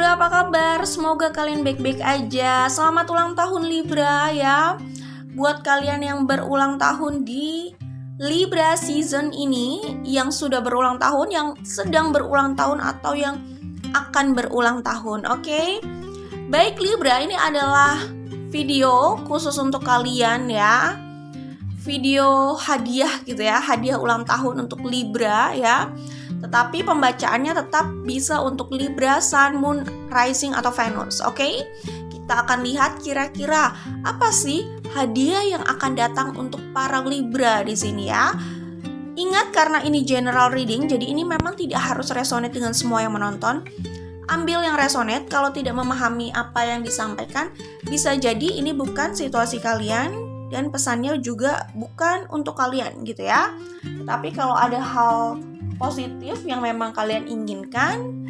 Libra, apa kabar? Semoga kalian baik-baik aja. Selamat ulang tahun Libra ya. Buat kalian yang berulang tahun di Libra season ini, yang sudah berulang tahun, yang sedang berulang tahun, atau yang akan berulang tahun, oke? Baik Libra, ini adalah video khusus untuk kalian ya. Video hadiah gitu ya, hadiah ulang tahun untuk Libra ya. Tetapi pembacaannya tetap bisa untuk Libra, Sun, Moon, Rising, atau Venus, oke? Kita akan lihat kira-kira apa sih hadiah yang akan datang untuk para Libra di sini ya. Ingat, karena ini general reading, jadi ini memang tidak harus resonate dengan semua yang menonton. Ambil yang resonate. Kalau tidak memahami apa yang disampaikan, bisa jadi ini bukan situasi kalian dan pesannya juga bukan untuk kalian gitu ya. Tapi kalau ada hal positif yang memang kalian inginkan,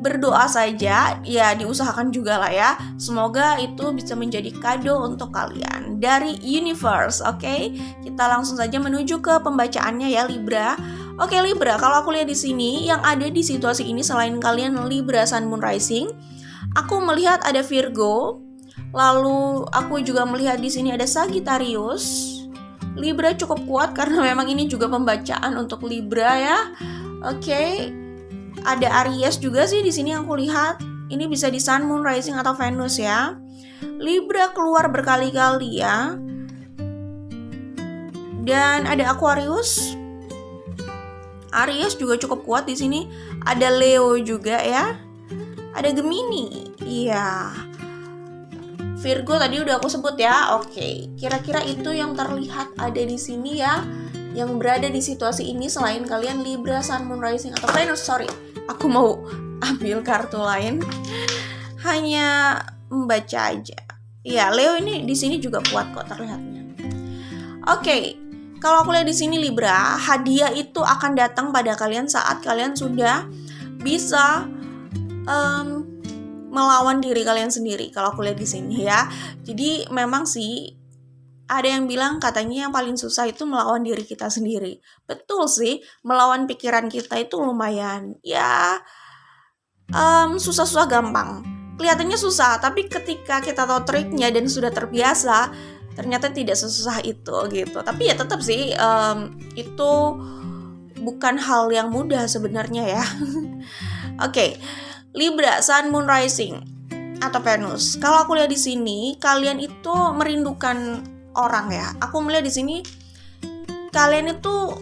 berdoa saja ya, diusahakan juga lah ya. Semoga itu bisa menjadi kado untuk kalian dari universe, oke? Kita langsung saja menuju ke pembacaannya ya Libra. Oke Libra, kalau aku lihat di sini yang ada di situasi ini selain kalian Libra, Sun, Moon, Rising, aku melihat ada Virgo, lalu aku juga melihat di sini ada Sagittarius. Libra cukup kuat karena memang ini juga pembacaan untuk Libra ya. Oke. Ada Aries juga sih di sini yang aku lihat. Ini bisa di Sun, Moon, Rising, atau Venus ya. Libra keluar berkali-kali ya. Dan ada Aquarius. Aries juga cukup kuat di sini. Ada Leo juga ya. Ada Gemini. Iya. Virgo tadi udah aku sebut ya. Oke, kira-kira itu yang terlihat ada di sini ya, yang berada di situasi ini selain kalian Libra, Sun, Moon, Rising, atau Venus. Sorry, aku mau ambil kartu lain. Hanya membaca aja. Ya, Leo ini di sini juga kuat kok terlihatnya. Oke, kalau aku lihat di sini Libra, hadiah itu akan datang pada kalian saat kalian sudah bisa melawan diri kalian sendiri. Kalau aku lihat di sini ya. Jadi memang sih ada yang bilang katanya yang paling susah itu melawan diri kita sendiri. Betul sih, melawan pikiran kita itu lumayan ya, susah-susah gampang. Kelihatannya susah, tapi ketika kita tahu triknya dan sudah terbiasa, ternyata tidak sesusah itu gitu. Tapi ya tetap sih itu bukan hal yang mudah sebenarnya ya. Oke. Libra, Sun, Moon, Rising, atau Venus. Kalau aku lihat di sini, kalian itu merindukan orang ya. Aku melihat di sini kalian itu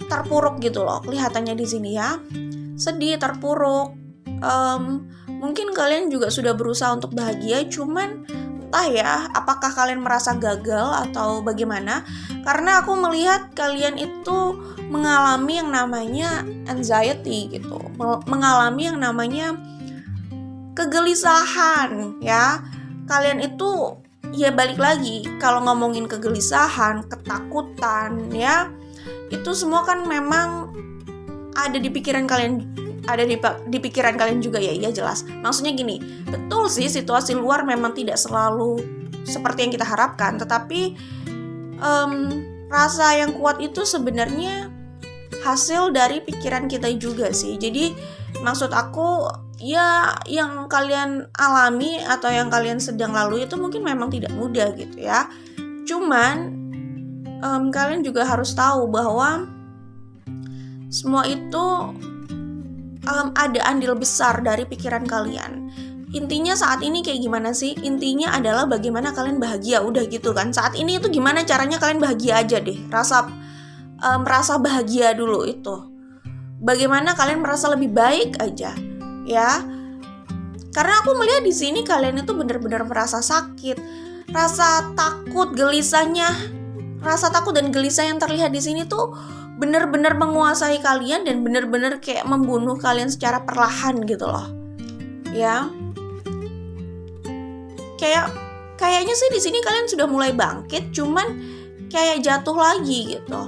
terpuruk gitu loh, kelihatannya di sini ya. Sedih, terpuruk. Mungkin kalian juga sudah berusaha untuk bahagia, cuman entah ya, apakah kalian merasa gagal atau bagaimana? Karena aku melihat kalian itu mengalami yang namanya anxiety gitu, mengalami yang namanya kegelisahan ya. Kalian itu ya balik lagi, kalau ngomongin kegelisahan, ketakutan ya, itu semua kan memang ada di pikiran kalian, ada di pikiran kalian juga ya. Iya jelas. Maksudnya gini, betul sih situasi luar memang tidak selalu seperti yang kita harapkan, tetapi rasa yang kuat itu sebenarnya hasil dari pikiran kita juga sih. Jadi maksud aku ya, yang kalian alami atau yang kalian sedang lalui itu mungkin memang tidak mudah gitu ya. Cuman kalian juga harus tahu bahwa semua itu ada andil besar dari pikiran kalian. Intinya saat ini kayak gimana sih? Intinya adalah bagaimana kalian bahagia, udah gitu kan. Saat ini itu gimana caranya kalian bahagia aja deh. Merasa bahagia dulu itu. Bagaimana kalian merasa lebih baik aja, ya. Karena aku melihat di sini kalian itu benar-benar merasa sakit, rasa takut, gelisahnya, rasa takut dan gelisah yang terlihat di sini tuh benar-benar menguasai kalian dan benar-benar kayak membunuh kalian secara perlahan gitu loh, ya. Kayaknya sih di sini kalian sudah mulai bangkit, cuman kayak jatuh lagi gitu.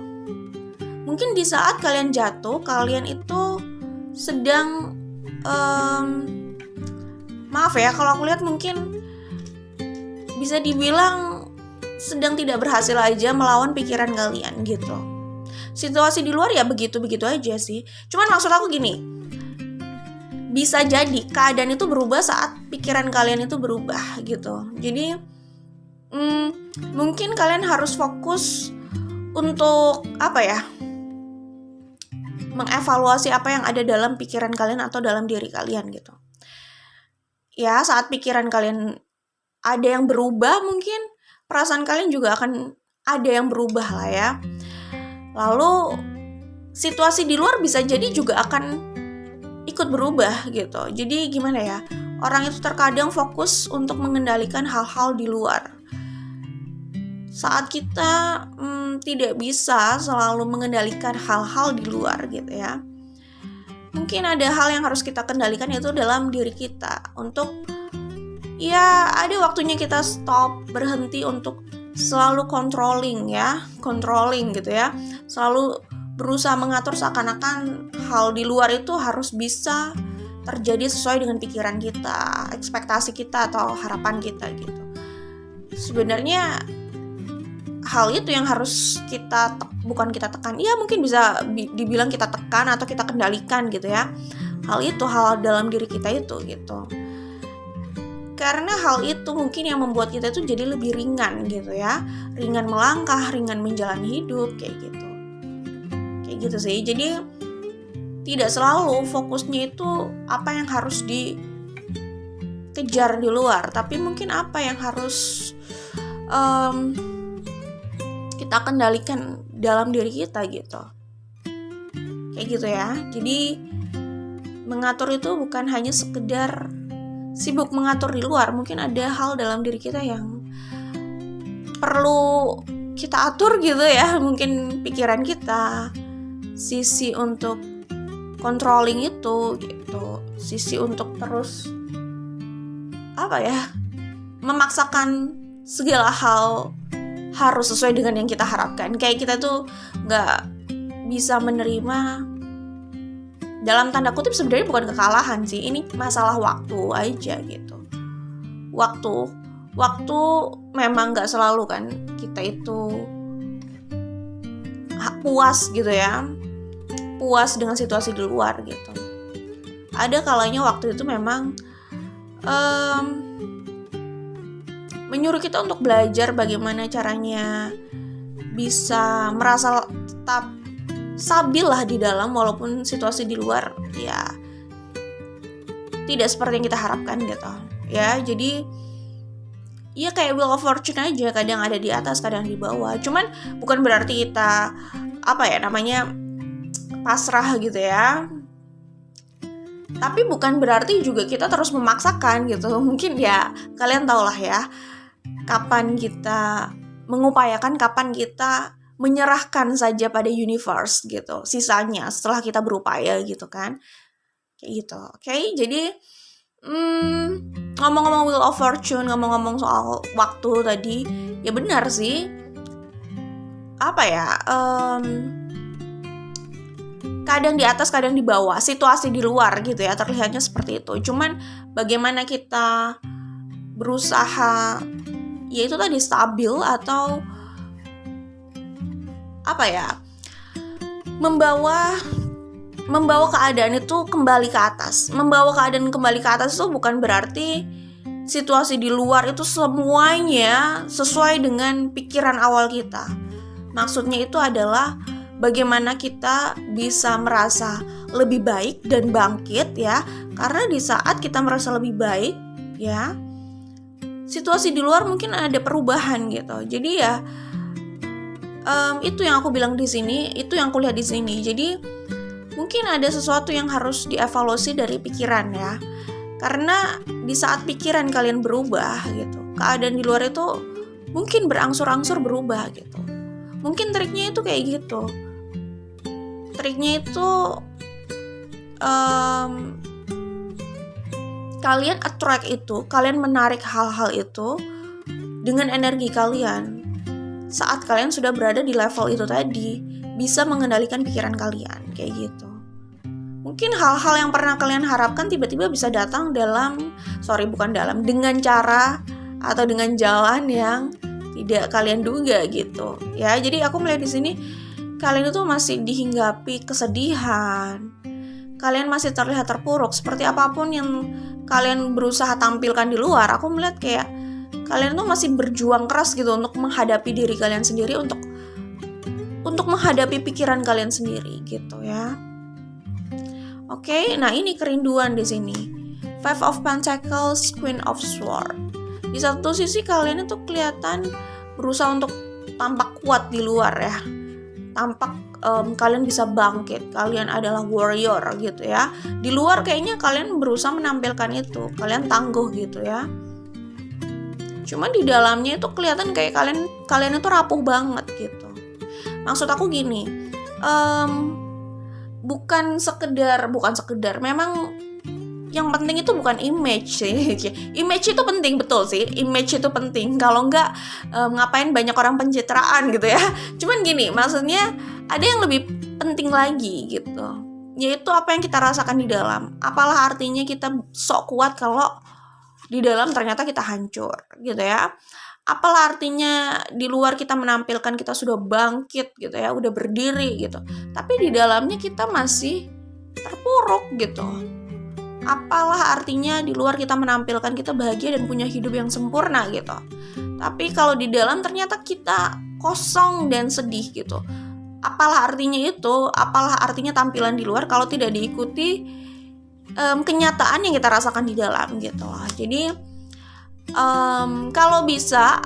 Mungkin di saat kalian jatuh, kalian itu sedang maaf ya, kalau aku lihat mungkin bisa dibilang sedang tidak berhasil aja melawan pikiran kalian gitu. Situasi di luar ya begitu-begitu aja sih. Cuman maksud aku gini, bisa jadi keadaan itu berubah saat pikiran kalian itu berubah gitu. Jadi mungkin kalian harus fokus untuk mengevaluasi apa yang ada dalam pikiran kalian atau dalam diri kalian gitu. Ya, saat pikiran kalian ada yang berubah, mungkin perasaan kalian juga akan ada yang berubah lah ya. Lalu situasi di luar bisa jadi juga akan ikut berubah gitu. Jadi gimana ya, orang itu terkadang fokus untuk mengendalikan hal-hal di luar. Saat kita tidak bisa selalu mengendalikan hal-hal di luar gitu ya, mungkin ada hal yang harus kita kendalikan, yaitu dalam diri kita. Untuk ya ada waktunya kita stop, berhenti untuk selalu controlling gitu ya, selalu berusaha mengatur seakan-akan hal di luar itu harus bisa terjadi sesuai dengan pikiran kita, ekspektasi kita atau harapan kita gitu. Sebenarnya hal itu yang harus kita bukan kita tekan, ya mungkin bisa dibilang kita tekan atau kita kendalikan gitu ya. Hal dalam diri kita itu gitu. Karena hal itu mungkin yang membuat kita itu jadi lebih ringan gitu ya. Ringan melangkah, ringan menjalani hidup kayak gitu. Kayak gitu sih. Jadi tidak selalu fokusnya itu apa yang harus dikejar di luar, tapi mungkin apa yang harus kita kendalikan dalam diri kita gitu. Kayak gitu ya. Jadi mengatur itu bukan hanya sekedar sibuk mengatur di luar, mungkin ada hal dalam diri kita yang perlu kita atur gitu ya. Mungkin pikiran kita, sisi untuk controlling itu gitu, sisi untuk terus memaksakan segala hal harus sesuai dengan yang kita harapkan. Kayak kita tuh gak bisa menerima, dalam tanda kutip sebenarnya bukan kekalahan sih, ini masalah waktu aja gitu. Waktu memang gak selalu kan kita itu puas gitu ya, puas dengan situasi di luar gitu. Ada kalanya waktu itu memang menyuruh kita untuk belajar bagaimana caranya bisa merasa tetap stabil lah di dalam, walaupun situasi di luar ya tidak seperti yang kita harapkan gitu ya. Jadi ya kayak wheel of fortune aja, kadang ada di atas, kadang di bawah. Cuman bukan berarti kita pasrah gitu ya, tapi bukan berarti juga kita terus memaksakan gitu. Mungkin ya kalian tau lah ya, kapan kita mengupayakan, kapan kita menyerahkan saja pada universe gitu, sisanya setelah kita berupaya gitu kan, kayak gitu. Oke, jadi ngomong-ngomong wheel of fortune, ngomong-ngomong soal waktu tadi, ya benar sih, kadang di atas, kadang di bawah, situasi di luar gitu ya, terlihatnya seperti itu. Cuman bagaimana kita berusaha yaitu tadi stabil atau membawa keadaan itu kembali ke atas. Membawa keadaan kembali ke atas itu bukan berarti situasi di luar itu semuanya sesuai dengan pikiran awal kita. Maksudnya itu adalah bagaimana kita bisa merasa lebih baik dan bangkit ya. Karena di saat kita merasa lebih baik ya, situasi di luar mungkin ada perubahan gitu. Jadi ya itu yang aku bilang di sini, itu yang aku lihat di sini. Jadi mungkin ada sesuatu yang harus dievaluasi dari pikiran ya. Karena di saat pikiran kalian berubah gitu, keadaan di luar itu mungkin berangsur-angsur berubah gitu. Mungkin triknya itu kayak gitu. Triknya itu kalian attract itu, kalian menarik hal-hal itu dengan energi kalian. Saat kalian sudah berada di level itu tadi, bisa mengendalikan pikiran kalian, kayak gitu. Mungkin hal-hal yang pernah kalian harapkan tiba-tiba bisa datang dengan cara atau dengan jalan yang tidak kalian duga gitu. Ya, jadi aku melihat di sini kalian itu masih dihinggapi kesedihan, kalian masih terlihat terpuruk, seperti apapun yang kalian berusaha tampilkan di luar, aku melihat kayak kalian tuh masih berjuang keras gitu untuk menghadapi diri kalian sendiri, untuk menghadapi pikiran kalian sendiri gitu ya. Oke, nah ini kerinduan di sini. Five of Pentacles, Queen of Swords. Di satu sisi kalian itu kelihatan berusaha untuk tampak kuat di luar ya. Tampak kalian bisa bangkit, kalian adalah warrior gitu ya. Di luar kayaknya kalian berusaha menampilkan itu, kalian tangguh gitu ya. Cuman di dalamnya itu kelihatan kayak kalian itu rapuh banget gitu. Maksud aku gini, bukan sekedar, memang yang penting itu bukan image sih. Image itu penting, betul sih. Image itu penting. Kalau enggak, ngapain banyak orang pencitraan gitu ya. Cuman gini, maksudnya ada yang lebih penting lagi gitu. Yaitu apa yang kita rasakan di dalam. Apalah artinya kita sok kuat kalau di dalam ternyata kita hancur gitu ya. Apalah artinya di luar kita menampilkan kita sudah bangkit gitu ya, udah berdiri gitu. Tapi di dalamnya kita masih terpuruk gitu. Apalah artinya di luar kita menampilkan kita bahagia dan punya hidup yang sempurna gitu. Tapi kalau di dalam ternyata kita kosong dan sedih gitu. Apalah artinya itu? Apalah artinya tampilan di luar kalau tidak diikuti kenyataan yang kita rasakan di dalam gitu. Jadi kalau bisa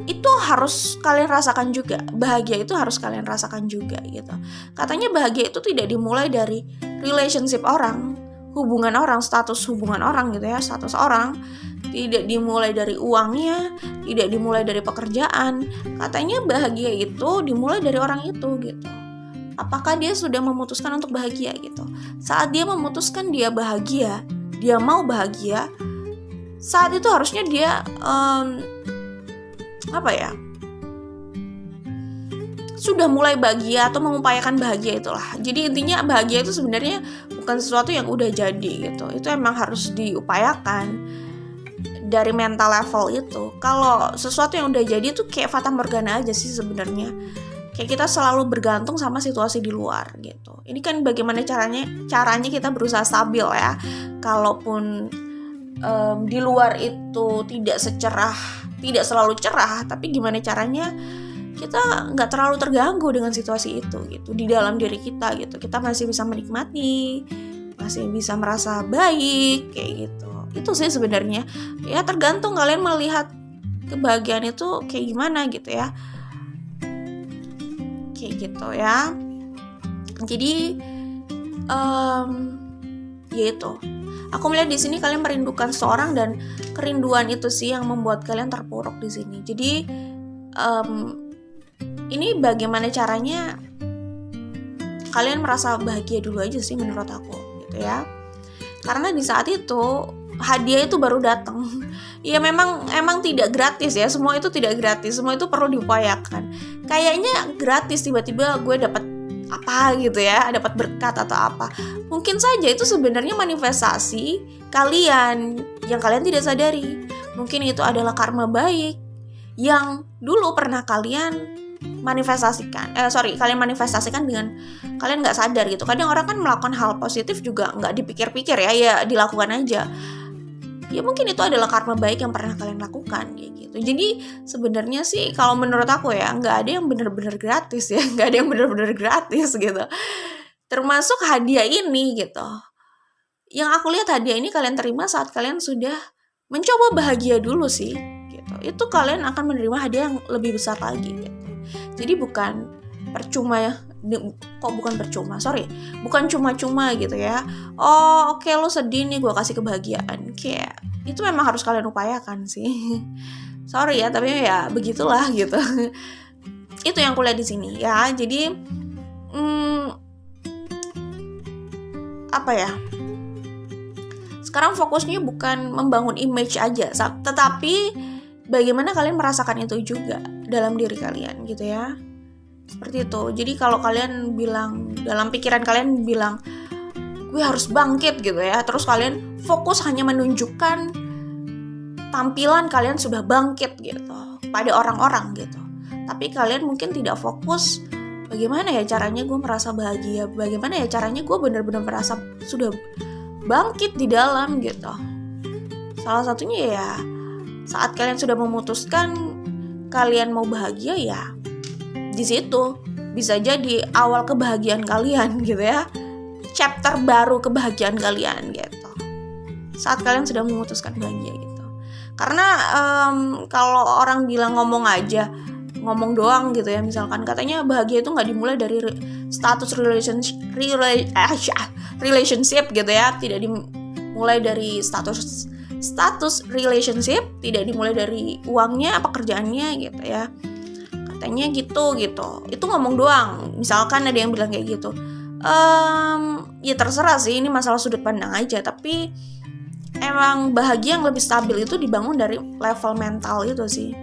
itu harus kalian rasakan juga. Bahagia itu harus kalian rasakan juga gitu. Katanya bahagia itu tidak dimulai dari relationship orang, hubungan orang, status hubungan orang gitu ya, status orang. Tidak dimulai dari uangnya, tidak dimulai dari pekerjaan. Katanya bahagia itu dimulai dari orang itu gitu. Apakah dia sudah memutuskan untuk bahagia gitu. Saat dia memutuskan dia bahagia, dia mau bahagia, saat itu harusnya dia sudah mulai bahagia atau mengupayakan bahagia itulah. Jadi intinya bahagia itu sebenarnya bukan sesuatu yang udah jadi gitu. Itu emang harus diupayakan dari mental level itu. Kalau sesuatu yang udah jadi itu kayak fata morgana aja sih sebenarnya. Kayak kita selalu bergantung sama situasi di luar gitu. Ini kan bagaimana caranya kita berusaha stabil ya. Kalaupun di luar itu tidak selalu cerah, tapi gimana caranya kita nggak terlalu terganggu dengan situasi itu gitu. Di dalam diri kita gitu, kita masih bisa menikmati, masih bisa merasa baik kayak gitu. Itu sih sebenarnya ya, tergantung kalian melihat kebahagiaan itu kayak gimana gitu ya, kayak gitu ya. Jadi ya itu, aku melihat di sini kalian merindukan seorang dan kerinduan itu sih yang membuat kalian terpuruk di sini. Jadi ini bagaimana caranya kalian merasa bahagia dulu aja sih menurut aku gitu ya. Karena di saat itu hadiah itu baru datang. Ya memang tidak gratis ya, semua itu tidak gratis, semua itu perlu diupayakan. Kayaknya gratis tiba-tiba gue dapat apa gitu ya, dapat berkat atau apa. Mungkin saja itu sebenarnya manifestasi kalian yang kalian tidak sadari. Mungkin itu adalah karma baik yang dulu pernah kalian kalian manifestasikan dengan kalian nggak sadar gitu. Kadang orang kan melakukan hal positif juga nggak dipikir-pikir ya dilakukan aja. Ya mungkin itu adalah karma baik yang pernah kalian lakukan kayak gitu. Jadi sebenarnya sih kalau menurut aku ya nggak ada yang benar-benar gratis ya, nggak ada yang benar-benar gratis gitu. Termasuk hadiah ini gitu. Yang aku lihat hadiah ini kalian terima saat kalian sudah mencoba bahagia dulu sih gitu. Itu kalian akan menerima hadiah yang lebih besar lagi gitu. Jadi bukan percuma ya, bukan cuma-cuma gitu ya. Oh oke, lo sedih nih gue kasih kebahagiaan, kayak itu memang harus kalian upayakan sih. Sorry ya, tapi ya begitulah gitu. Itu yang kulihat di sini ya. Jadi sekarang fokusnya bukan membangun image aja, tetapi bagaimana kalian merasakan itu juga dalam diri kalian gitu ya. Seperti itu. Jadi kalau kalian bilang, dalam pikiran kalian bilang gue harus bangkit gitu ya, terus kalian fokus hanya menunjukkan tampilan kalian sudah bangkit gitu pada orang-orang gitu. Tapi kalian mungkin tidak fokus bagaimana ya caranya gue merasa bahagia, bagaimana ya caranya gue benar-benar merasa sudah bangkit di dalam gitu. Salah satunya ya saat kalian sudah memutuskan kalian mau bahagia, ya di situ bisa jadi awal kebahagiaan kalian gitu ya, chapter baru kebahagiaan kalian gitu, saat kalian sudah memutuskan bahagia gitu. Karena kalau orang bilang ngomong doang gitu ya, misalkan katanya bahagia itu nggak dimulai dari status relationship gitu ya, tidak dimulai dari status relationship, tidak dimulai dari uangnya, pekerjaannya gitu ya, katanya gitu. Itu ngomong doang. Misalkan ada yang bilang kayak gitu, ya terserah sih, ini masalah sudut pandang aja. Tapi emang bahagia yang lebih stabil itu dibangun dari level mental itu sih,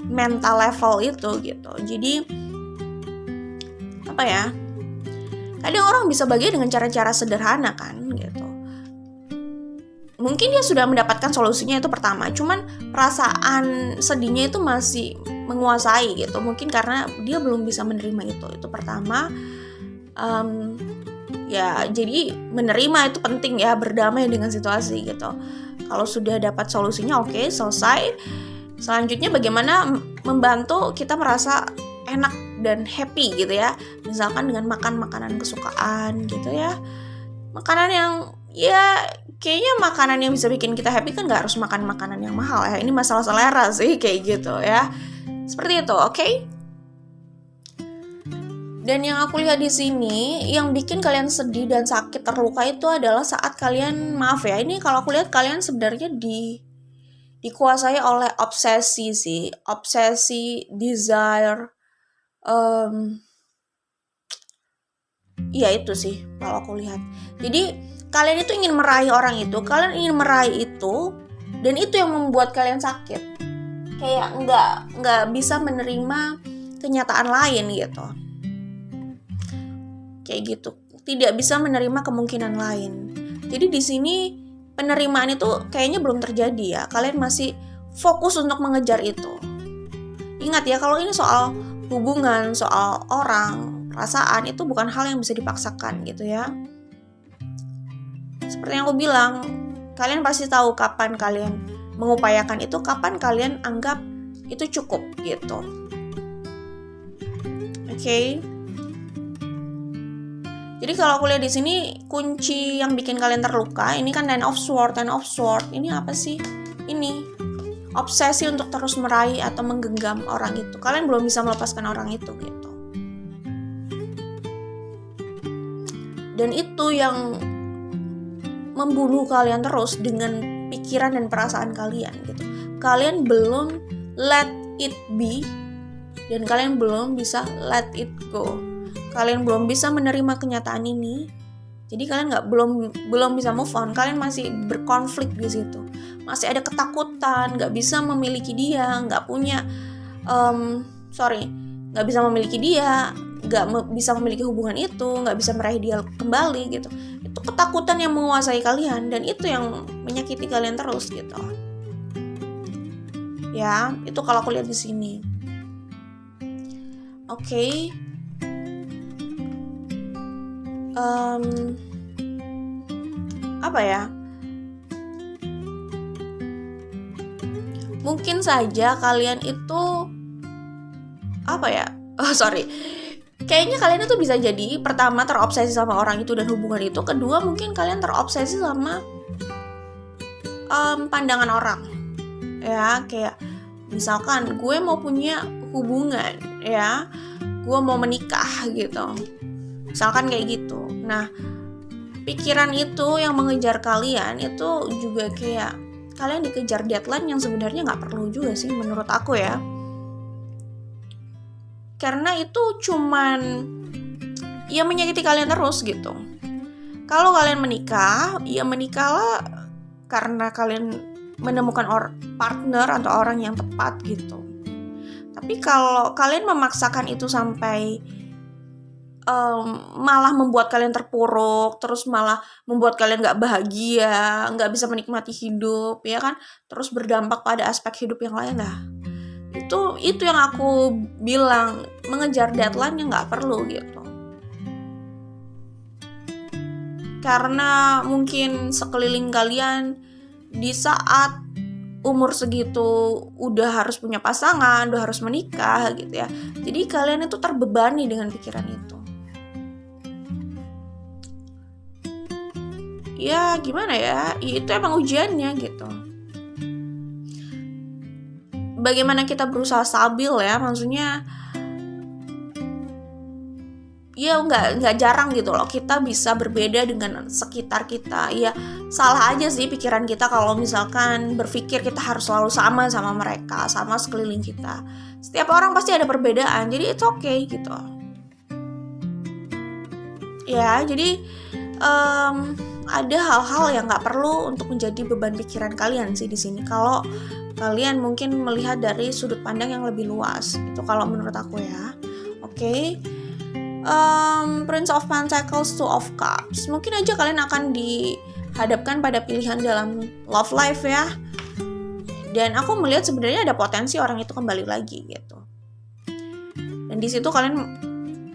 mental level itu gitu. Jadi apa ya, kadang orang bisa bahagia dengan cara-cara sederhana kan gitu. Mungkin dia sudah mendapatkan solusinya, itu pertama, cuman perasaan sedihnya itu masih menguasai gitu. Mungkin karena dia belum bisa menerima itu pertama. Ya jadi menerima itu penting ya, berdamai dengan situasi gitu. Kalau sudah dapat solusinya, oke, selesai. Selanjutnya bagaimana membantu kita merasa enak dan happy gitu ya. Misalkan dengan makan makanan kesukaan gitu ya, makanan yang ya kayaknya makanan yang bisa bikin kita happy kan nggak harus makan makanan yang mahal ya. Ini masalah selera sih kayak gitu ya. Seperti itu, oke? Dan yang aku lihat di sini, yang bikin kalian sedih dan sakit, terluka itu adalah saat kalian, maaf ya, ini kalau aku lihat kalian sebenarnya dikuasai oleh obsesi sih, obsesi, desire, ya itu sih kalau aku lihat. Jadi kalian itu ingin meraih orang itu, kalian ingin meraih itu, dan itu yang membuat kalian sakit. Kayak nggak bisa menerima kenyataan lain gitu. Kayak gitu, tidak bisa menerima kemungkinan lain. Jadi di sini penerimaan itu kayaknya belum terjadi ya. Kalian masih fokus untuk mengejar itu. Ingat ya, kalau ini soal hubungan, soal orang, perasaan, itu bukan hal yang bisa dipaksakan gitu ya. Seperti yang aku bilang, kalian pasti tahu kapan kalian mengupayakan itu, kapan kalian anggap itu cukup gitu. Oke. Jadi kalau aku lihat di sini, kunci yang bikin kalian terluka ini kan Ten of Swords. Ini apa sih? Ini obsesi untuk terus meraih atau menggenggam orang itu. Kalian belum bisa melepaskan orang itu gitu. Dan itu yang membunuh kalian terus dengan pikiran dan perasaan kalian gitu. Kalian belum let it be, dan kalian belum bisa let it go. Kalian belum bisa menerima kenyataan ini. Jadi kalian belum bisa move on. Kalian masih berkonflik di situ. Masih ada ketakutan, nggak bisa memiliki dia, nggak bisa memiliki dia, nggak bisa memiliki hubungan itu, nggak bisa meraih dia kembali gitu. Itu ketakutan yang menguasai kalian, dan itu yang menyakiti kalian terus gitu. Ya, itu kalau aku lihat di sini. Oke. Apa ya? Mungkin saja kalian itu kayaknya kalian itu bisa jadi pertama terobsesi sama orang itu dan hubungan itu, kedua mungkin kalian terobsesi sama pandangan orang ya. Kayak misalkan gue mau punya hubungan ya, gue mau menikah gitu, misalkan kayak gitu. Nah, pikiran itu yang mengejar kalian itu juga kayak kalian dikejar deadline yang sebenarnya nggak perlu juga sih menurut aku ya. Karena itu cuman ya menyakiti kalian terus gitu. Kalau kalian menikah, ya menikahlah karena kalian menemukan partner atau orang yang tepat gitu. Tapi kalau kalian memaksakan itu sampai malah membuat kalian terpuruk, terus malah membuat kalian gak bahagia, gak bisa menikmati hidup, ya kan? Terus berdampak pada aspek hidup yang lain lah. Itu yang aku bilang, mengejar deadline yang nggak perlu gitu. Karena mungkin sekeliling kalian di saat umur segitu udah harus punya pasangan, udah harus menikah gitu ya. Jadi kalian itu terbebani dengan pikiran itu. Ya gimana ya, itu emang ujiannya gitu. Bagaimana kita berusaha stabil ya, maksudnya ya nggak jarang gitu loh kita bisa berbeda dengan sekitar kita. Ya salah aja sih pikiran kita kalau misalkan berpikir kita harus selalu sama mereka, sama sekeliling kita. Setiap orang pasti ada perbedaan, jadi it's okay gitu ya. Jadi ada hal-hal yang nggak perlu untuk menjadi beban pikiran kalian sih di sini. Kalau kalian mungkin melihat dari sudut pandang yang lebih luas, itu kalau menurut aku ya. Oke. Prince of Pentacles, Two of Cups. Mungkin aja kalian akan dihadapkan pada pilihan dalam love life ya. Dan aku melihat sebenarnya ada potensi orang itu kembali lagi gitu. Dan di situ kalian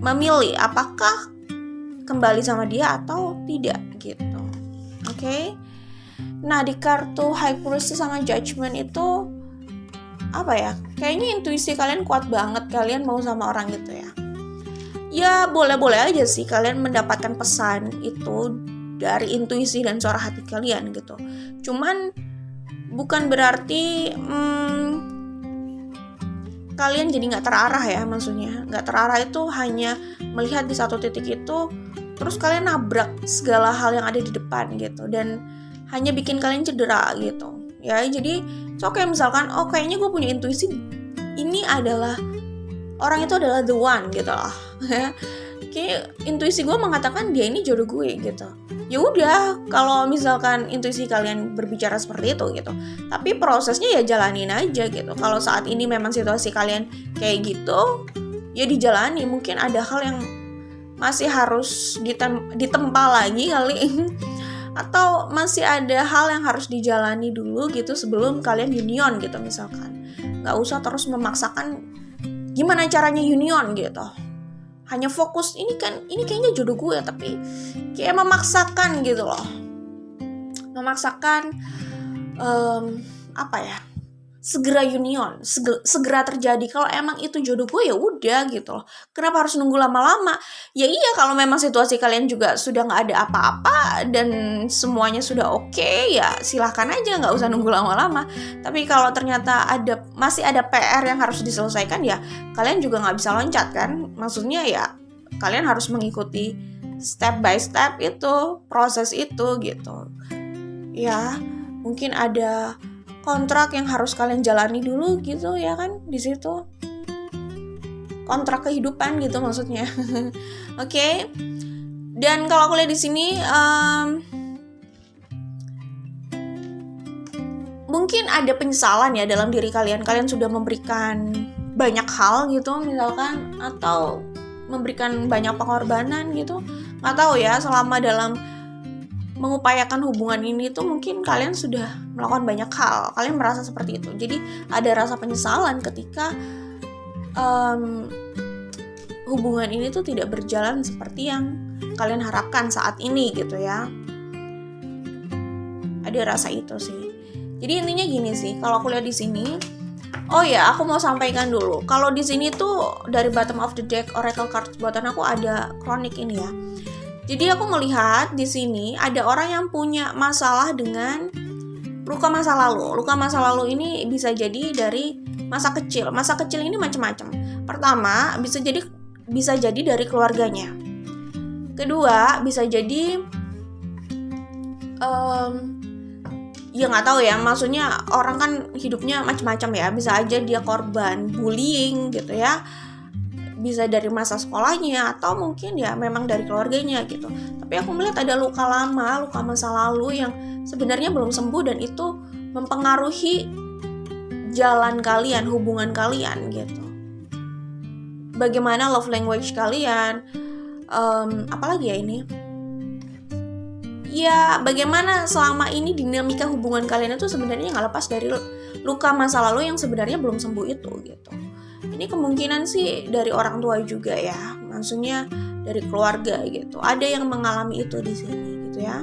memilih apakah kembali sama dia atau tidak gitu. Oke. Nah, di kartu High Priestess sama Judgment itu apa ya? Kayaknya intuisi kalian kuat banget, kalian mau sama orang gitu ya. Ya boleh-boleh aja sih kalian mendapatkan pesan itu dari intuisi dan suara hati kalian gitu. Cuman bukan berarti kalian jadi gak terarah ya, maksudnya gak terarah itu hanya melihat di satu titik itu terus kalian nabrak segala hal yang ada di depan gitu, dan hanya bikin kalian cedera gitu ya. Jadi kayak misalkan kayaknya gue punya intuisi ini adalah orang itu adalah the one gitu loh. Kayak intuisi gue mengatakan dia ini jodoh gue gitu. Ya udah, kalau misalkan intuisi kalian berbicara seperti itu gitu, tapi prosesnya ya jalanin aja gitu. Kalau saat ini memang situasi kalian kayak gitu, ya dijalani. Mungkin ada hal yang masih harus ditempa lagi kali, atau masih ada hal yang harus dijalani dulu gitu sebelum kalian union gitu misalkan. Gak usah terus memaksakan gimana caranya union gitu. Hanya fokus ini kayaknya jodoh gue, tapi kayak memaksakan gitu loh. Memaksakan segera union, segera terjadi. Kalau emang itu jodoh gue ya udah gitu loh. Kenapa harus nunggu lama-lama? Ya iya, kalau memang situasi kalian juga sudah nggak ada apa-apa dan semuanya sudah oke, ya silahkan aja, nggak usah nunggu lama-lama. Tapi kalau ternyata masih ada PR yang harus diselesaikan, ya kalian juga nggak bisa loncat kan? Maksudnya ya kalian harus mengikuti step by step itu, proses itu gitu. Ya mungkin ada kontrak yang harus kalian jalani dulu gitu ya kan, di situ kontrak kehidupan gitu maksudnya. Oke. Dan kalau aku lihat di sini mungkin ada penyesalan ya dalam diri kalian sudah memberikan banyak hal gitu misalkan, atau memberikan banyak pengorbanan gitu, nggak tahu ya, selama dalam mengupayakan hubungan ini tuh mungkin kalian sudah melakukan banyak hal, kalian merasa seperti itu. Jadi ada rasa penyesalan ketika hubungan ini tuh tidak berjalan seperti yang kalian harapkan saat ini gitu ya. Ada rasa itu sih. Jadi intinya gini sih, kalau aku lihat di sini, aku mau sampaikan dulu. Kalau di sini tuh dari bottom of the deck oracle cards buatan aku ada kronik ini ya. Jadi aku melihat di sini ada orang yang punya masalah dengan luka masa lalu. Luka masa lalu ini bisa jadi dari masa kecil. Masa kecil ini macam-macam. Pertama, bisa jadi dari keluarganya. Kedua, bisa jadi ya nggak tahu ya. Maksudnya orang kan hidupnya macam-macam ya. Bisa aja dia korban bullying gitu ya. Bisa dari masa sekolahnya, atau mungkin ya memang dari keluarganya gitu. Tapi aku melihat ada luka lama, luka masa lalu yang sebenarnya belum sembuh, dan itu mempengaruhi jalan kalian, hubungan kalian gitu. Bagaimana love language kalian, apalagi ya ini? ya bagaimana selama ini dinamika hubungan kalian itu sebenarnya nggak lepas dari luka masa lalu yang sebenarnya belum sembuh itu gitu. Ini kemungkinan sih dari orang tua juga ya, maksudnya dari keluarga gitu. Ada yang mengalami itu di sini gitu ya.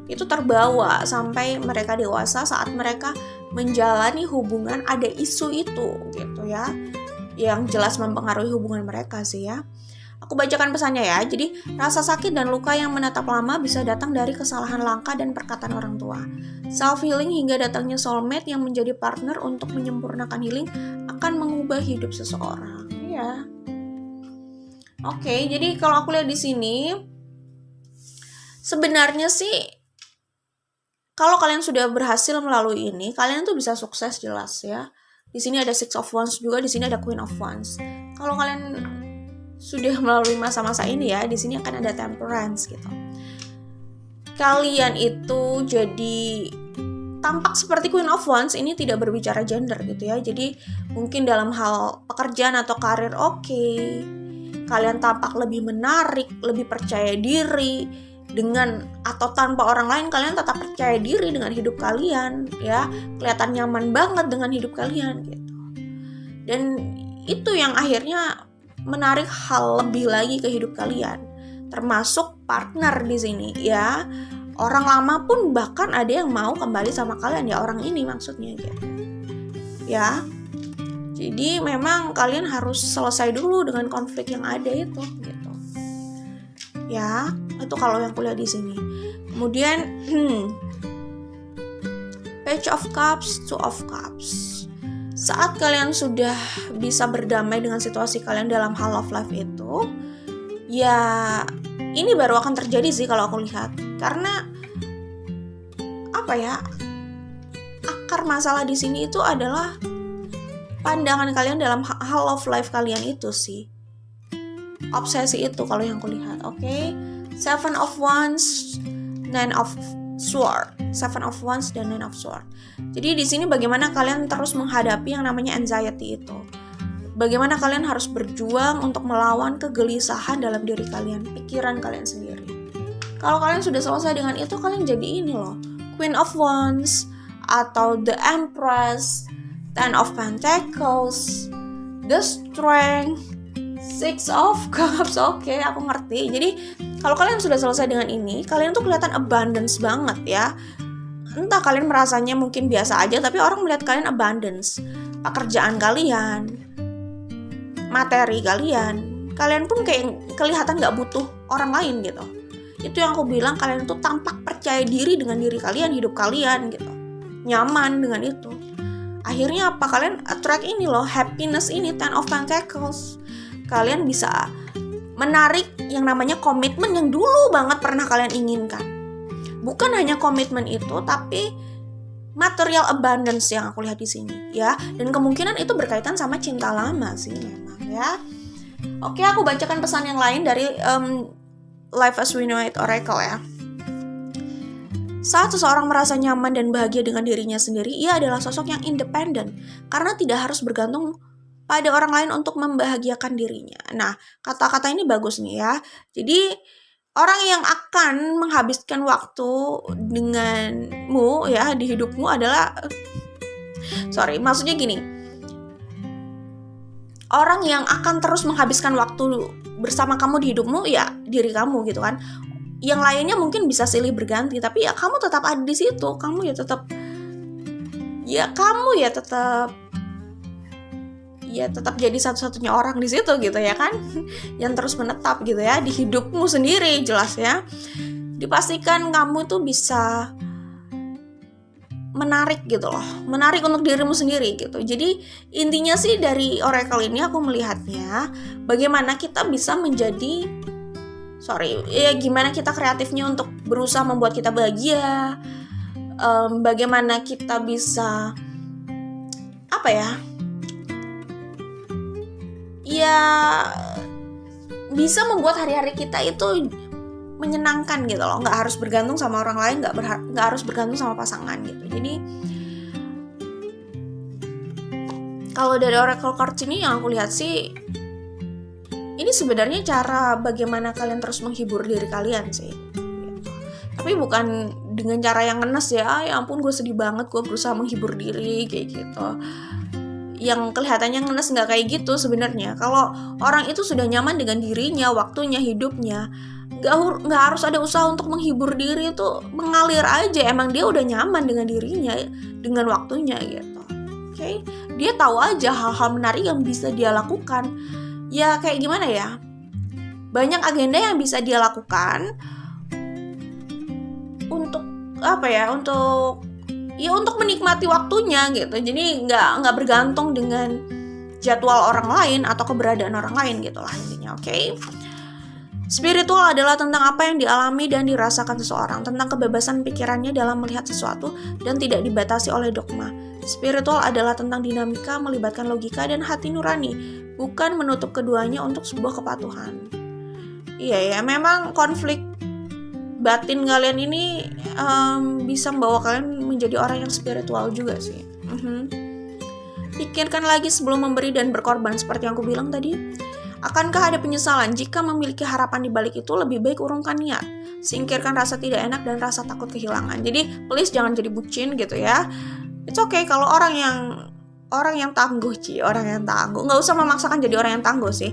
Itu terbawa sampai mereka dewasa, saat mereka menjalani hubungan ada isu itu gitu ya, yang jelas mempengaruhi hubungan mereka sih ya. Aku bacakan pesannya ya. Jadi, rasa sakit dan luka yang menetap lama bisa datang dari kesalahan langka dan perkataan orang tua. Self-healing hingga datangnya soulmate yang menjadi partner untuk menyempurnakan healing akan mengubah hidup seseorang. Ya. Oke, jadi kalau aku lihat di sini, sebenarnya sih kalau kalian sudah berhasil melalui ini, kalian tuh bisa sukses jelas ya. Di sini ada Six of Wands juga, di sini ada Queen of Wands. Kalau kalian sudah melalui masa-masa ini ya, di sini akan ada Temperance gitu. Kalian itu jadi tampak seperti Queen of Wands, ini tidak berbicara gender gitu ya. Jadi mungkin dalam hal pekerjaan atau karir oke. Kalian tampak lebih menarik, lebih percaya diri, dengan atau tanpa orang lain kalian tetap percaya diri dengan hidup kalian ya. Kelihatan nyaman banget dengan hidup kalian gitu. Dan itu yang akhirnya menarik hal lebih lagi ke hidup kalian, termasuk partner di sini ya. Orang lama pun bahkan ada yang mau kembali sama kalian ya, orang ini maksudnya gitu ya. Jadi memang kalian harus selesai dulu dengan konflik yang ada itu gitu ya. Itu kalau yang kuliah di sini. Kemudian Page of Cups, Two of Cups. Saat kalian sudah bisa berdamai dengan situasi kalian dalam hal love life itu, ya ini baru akan terjadi sih kalau aku lihat. Karena apa ya? Akar masalah di sini itu adalah pandangan kalian dalam hal love life kalian itu sih. Obsesi itu kalau yang aku lihat. Oke. Seven of Wands, Nine of Sword, Seven of Wands dan Nine of Sword. Jadi di sini bagaimana kalian terus menghadapi yang namanya anxiety itu. Bagaimana kalian harus berjuang untuk melawan kegelisahan dalam diri kalian, pikiran kalian sendiri. Kalau kalian sudah selesai dengan itu, kalian jadi ini loh, Queen of Wands atau The Empress, Ten of Pentacles, The Strength, Six of Cups. Oke, aku ngerti. Jadi kalau kalian sudah selesai dengan ini, kalian tuh kelihatan abundance banget ya. Entah kalian merasanya mungkin biasa aja, tapi orang melihat kalian abundance. Pekerjaan kalian, materi kalian pun kayak kelihatan gak butuh orang lain gitu. Itu yang aku bilang, kalian tuh tampak percaya diri dengan diri kalian, hidup kalian gitu. Nyaman dengan itu. Akhirnya apa? Kalian attract ini loh, happiness ini, Ten of Pentacles. Kalian bisa menarik yang namanya komitmen yang dulu banget pernah kalian inginkan. Bukan hanya komitmen itu, tapi material abundance yang aku lihat di sini ya. Dan kemungkinan itu berkaitan sama cinta lama sih memang ya. Oke, aku bacakan pesan yang lain dari Life as We Know It Oracle ya. Saat seseorang merasa nyaman dan bahagia dengan dirinya sendiri, ia adalah sosok yang independen karena tidak harus bergantung pada orang lain untuk membahagiakan dirinya. Nah, kata-kata ini bagus nih ya. Jadi, orang yang akan menghabiskan waktu denganmu ya di hidupmu adalah maksudnya gini. Orang yang akan terus menghabiskan waktu bersama kamu di hidupmu ya diri kamu gitu kan. Yang lainnya mungkin bisa silih berganti, tapi ya kamu tetap ada di situ. Kamu tetap jadi satu-satunya orang di situ gitu ya kan, yang terus menetap gitu ya di hidupmu sendiri, jelas ya. Dipastikan kamu tuh bisa menarik gitu loh, menarik untuk dirimu sendiri gitu. Jadi intinya sih dari oracle ini aku melihatnya bagaimana kita bisa menjadi gimana kita kreatifnya untuk berusaha membuat kita bahagia, bagaimana kita bisa bisa membuat hari-hari kita itu menyenangkan gitu loh, nggak harus bergantung sama orang lain, nggak harus bergantung sama pasangan gitu. Jadi kalau dari oracle cards ini yang aku lihat sih, ini sebenarnya cara bagaimana kalian terus menghibur diri kalian sih gitu. Tapi bukan dengan cara yang ngenes ya. Ya ampun gue sedih banget, gue berusaha menghibur diri kayak gitu. Yang kelihatannya ngenes nggak kayak gitu sebenarnya. Kalau orang itu sudah nyaman dengan dirinya, waktunya, hidupnya, nggak harus ada usaha untuk menghibur diri, itu mengalir aja. Emang dia udah nyaman dengan dirinya, dengan waktunya gitu. Oke? Dia tahu aja hal-hal menarik yang bisa dia lakukan. Ya kayak gimana ya? Banyak agenda yang bisa dia lakukan untuk untuk menikmati waktunya gitu. Jadi nggak bergantung dengan jadwal orang lain atau keberadaan orang lain gitulah intinya. Oke? Spiritual adalah tentang apa yang dialami dan dirasakan seseorang, tentang kebebasan pikirannya dalam melihat sesuatu dan tidak dibatasi oleh dogma. Spiritual adalah tentang dinamika, melibatkan logika dan hati nurani, bukan menutup keduanya untuk sebuah kepatuhan. Iya ya, memang konflik batin kalian ini bisa membawa kalian menjadi orang yang spiritual juga sih. Pikirkan lagi sebelum memberi dan berkorban seperti yang aku bilang tadi. Akankah ada penyesalan jika memiliki harapan di balik itu? Lebih baik urungkan niat. Singkirkan rasa tidak enak dan rasa takut kehilangan. Jadi please jangan jadi bucin gitu ya. It's okay kalau orang yang tangguh, orang yang tangguh. Nggak usah memaksakan jadi orang yang tangguh sih.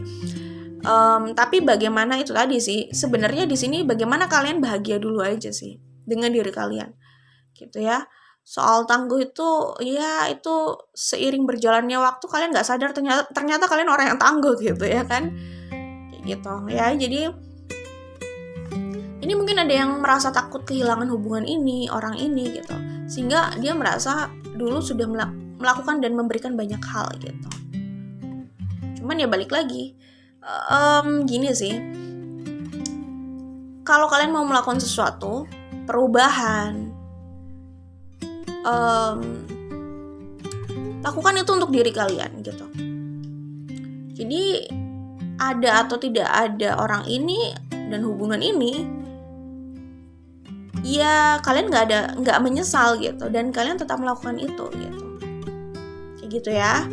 Tapi bagaimana itu tadi sih, sebenarnya di sini bagaimana kalian bahagia dulu aja sih dengan diri kalian gitu ya. Soal tangguh itu ya itu seiring berjalannya waktu kalian nggak sadar ternyata kalian orang yang tangguh gitu ya kan, kayak gitu ya. Jadi ini mungkin ada yang merasa takut kehilangan hubungan ini, orang ini gitu, sehingga dia merasa dulu sudah melakukan dan memberikan banyak hal gitu. Cuman ya balik lagi, gini sih, kalau kalian mau melakukan sesuatu perubahan, lakukan itu untuk diri kalian gitu. Jadi ada atau tidak ada orang ini dan hubungan ini, ya kalian nggak menyesal gitu, dan kalian tetap melakukan itu gitu, kayak gitu ya.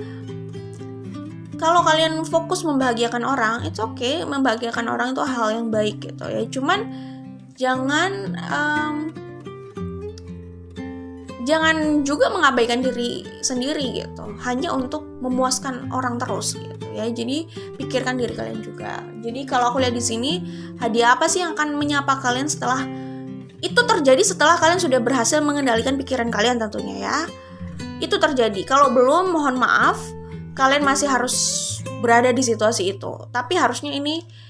Kalau kalian fokus membahagiakan orang, it's okay, membahagiakan orang itu hal yang baik gitu ya. Cuman jangan juga mengabaikan diri sendiri gitu, hanya untuk memuaskan orang terus gitu ya. Jadi pikirkan diri kalian juga. Jadi kalau aku lihat di sini, hadiah apa sih yang akan menyapa kalian setelah itu terjadi, setelah kalian sudah berhasil mengendalikan pikiran kalian tentunya ya. Itu terjadi. Kalau belum, mohon maaf, kalian masih harus berada di situasi itu. Tapi harusnya ini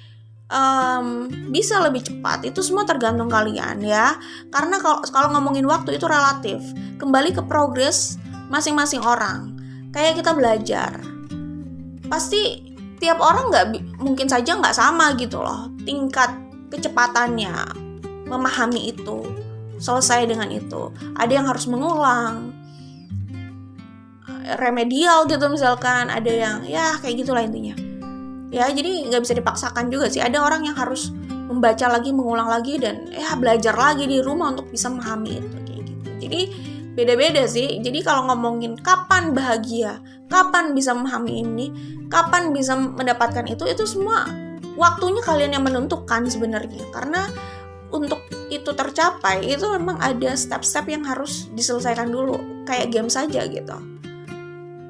bisa lebih cepat. Itu semua tergantung kalian ya. Karena kalau ngomongin waktu itu relatif. Kembali ke progres masing-masing orang. Kayak kita belajar, pasti tiap orang mungkin saja nggak sama gitu loh tingkat kecepatannya memahami itu, selesai dengan itu. Ada yang harus mengulang, remedial gitu misalkan. Ada yang ya kayak gitulah intinya ya. Jadi nggak bisa dipaksakan juga sih. Ada orang yang harus membaca lagi, mengulang lagi, dan ya belajar lagi di rumah untuk bisa memahami itu kayak gitu. Jadi beda-beda sih. Jadi kalau ngomongin kapan bahagia, kapan bisa memahami ini, kapan bisa mendapatkan itu semua waktunya kalian yang menentukan sebenarnya. Karena untuk itu tercapai itu memang ada step-step yang harus diselesaikan dulu, kayak game saja gitu.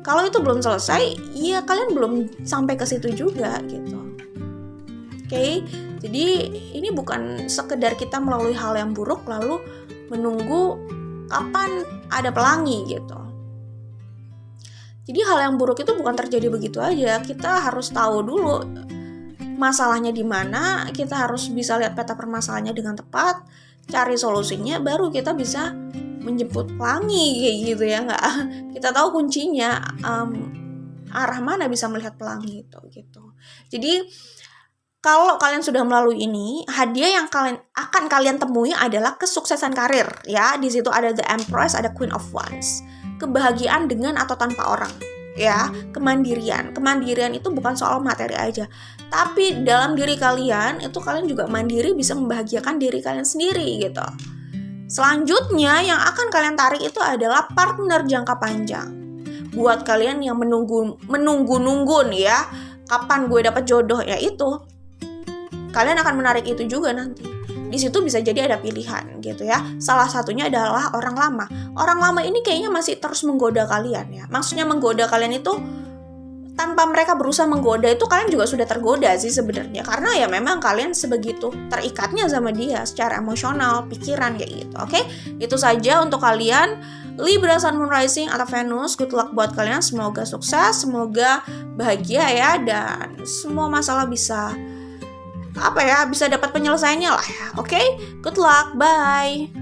Kalau itu belum selesai, ya kalian belum sampai ke situ juga gitu. Oke? Jadi ini bukan sekedar kita melalui hal yang buruk lalu menunggu kapan ada pelangi gitu. Jadi hal yang buruk itu bukan terjadi begitu aja. Kita harus tahu dulu masalahnya di mana, kita harus bisa lihat peta permasalahannya dengan tepat, cari solusinya, baru kita bisa menjemput pelangi kayak gitu ya. Nggak, kita tahu kuncinya, arah mana bisa melihat pelangi itu gitu. Jadi kalau kalian sudah melalui ini, hadiah yang akan kalian temui adalah kesuksesan karir ya. Di situ ada The Empress, ada Queen of Wands. Kebahagiaan dengan atau tanpa orang ya. Kemandirian itu bukan soal materi aja, tapi dalam diri kalian itu kalian juga mandiri, bisa membahagiakan diri kalian sendiri gitu. Selanjutnya yang akan kalian tarik itu adalah partner jangka panjang. Buat kalian yang menunggu nih ya, kapan gue dapat jodoh ya, itu kalian akan menarik itu juga nanti. di situ bisa jadi ada pilihan gitu ya. Salah satunya adalah orang lama. Orang lama ini kayaknya masih terus menggoda kalian ya. Maksudnya menggoda kalian itu tanpa mereka berusaha menggoda, itu kalian juga sudah tergoda sih sebenarnya. Karena ya memang kalian sebegitu terikatnya sama dia secara emosional, pikiran kayak gitu. Oke? Itu saja untuk kalian Libra Sun Moon Rising atau Venus. Good luck buat kalian, semoga sukses, semoga bahagia ya, dan semua masalah bisa dapat penyelesaiannya lah ya. Oke? Good luck, bye.